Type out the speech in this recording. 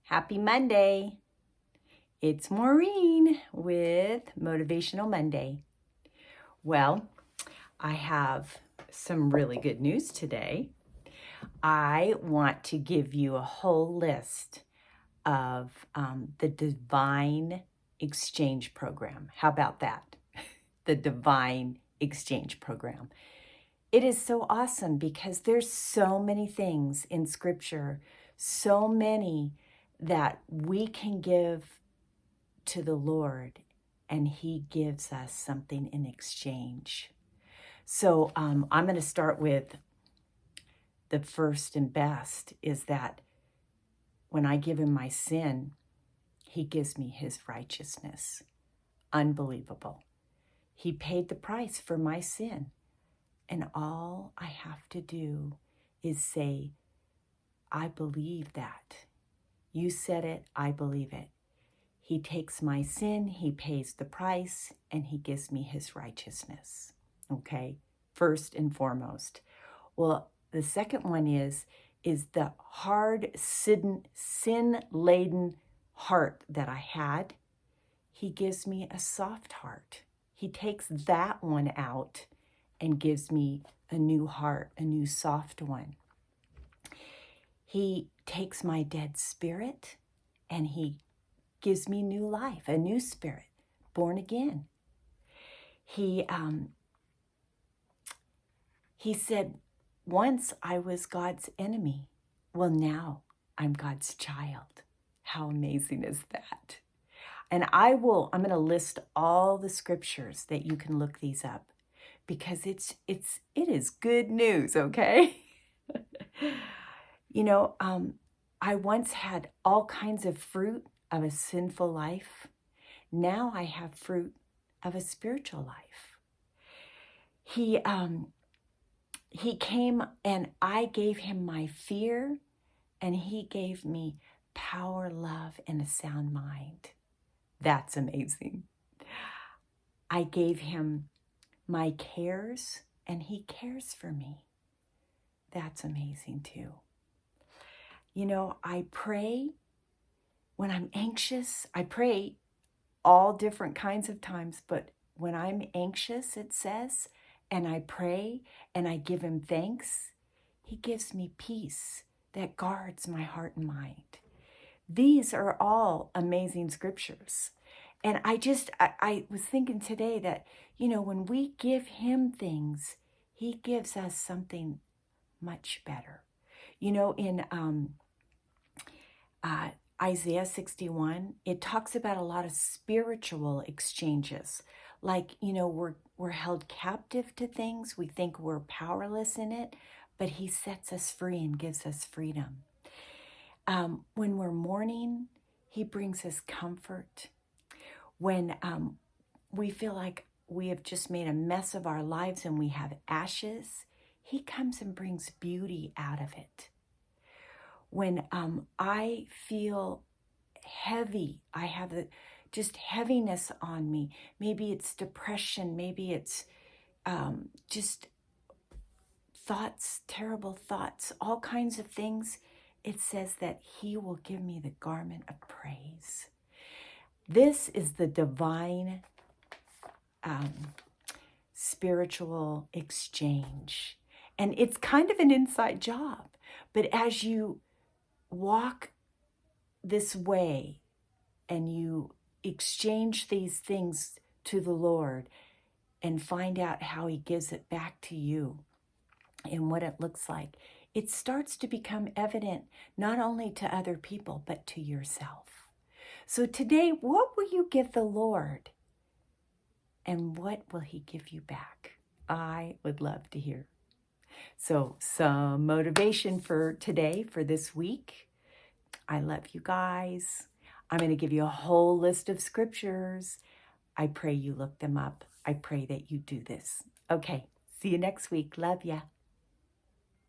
Happy Monday. It's Maureen with Motivational Monday. Well, I have some really good news today. I want to give you a whole list of the Divine Exchange Program. How about that? The Divine Exchange Program. It is so awesome because there's so many things in Scripture, so many that we can give to the Lord, and He gives us something in exchange. So I'm going to start with the first and best is that when I give Him my sin, He gives me His righteousness. Unbelievable. He paid the price for my sin. And all I have to do is say, I believe that. You said it, I believe it. He takes my sin, He pays the price, and He gives me His righteousness. Okay, first and foremost. Well, the second one is the hard, sin-laden heart that I had. He gives me a soft heart. He takes that one out and gives me a new heart, a new soft one. He takes my dead spirit and He gives me new life, a new spirit, born again. He said, once I was God's enemy. Well, now I'm God's child. How amazing is that? And I'm going to list all the scriptures that you can look these up, because it is good news, okay? You know, I once had all kinds of fruit of a sinful life. Now I have fruit of a spiritual life. He came and I gave Him my fear, and He gave me power, love, and a sound mind. That's amazing. I gave Him my cares, and He cares for me. That's amazing too. You know, I pray when I'm anxious. I pray all different kinds of times, but when I'm anxious, it says, and I pray and I give Him thanks, He gives me peace that guards my heart and mind. These are all amazing scriptures. And I was thinking today that, you know, when we give Him things, He gives us something much better. You know, in Isaiah 61, it talks about a lot of spiritual exchanges. Like, you know, we're held captive to things. We think we're powerless in it, but He sets us free and gives us freedom. When we're mourning, He brings us comfort. When we feel like we have just made a mess of our lives and we have ashes, He comes and brings beauty out of it. When I feel heavy, I have just heaviness on me. Maybe it's depression. Maybe it's just thoughts, terrible thoughts, all kinds of things. It says that He will give me the garment of praise. This is the divine spiritual exchange. And it's kind of an inside job. But as you walk this way and you exchange these things to the Lord and find out how He gives it back to you and what it looks like, it starts to become evident not only to other people, but to yourself. So today, what will you give the Lord? And what will He give you back? I would love to hear. So some motivation for today, for this week. I love you guys. I'm going to give you a whole list of scriptures. I pray you look them up. I pray that you do this. Okay, see you next week. Love ya.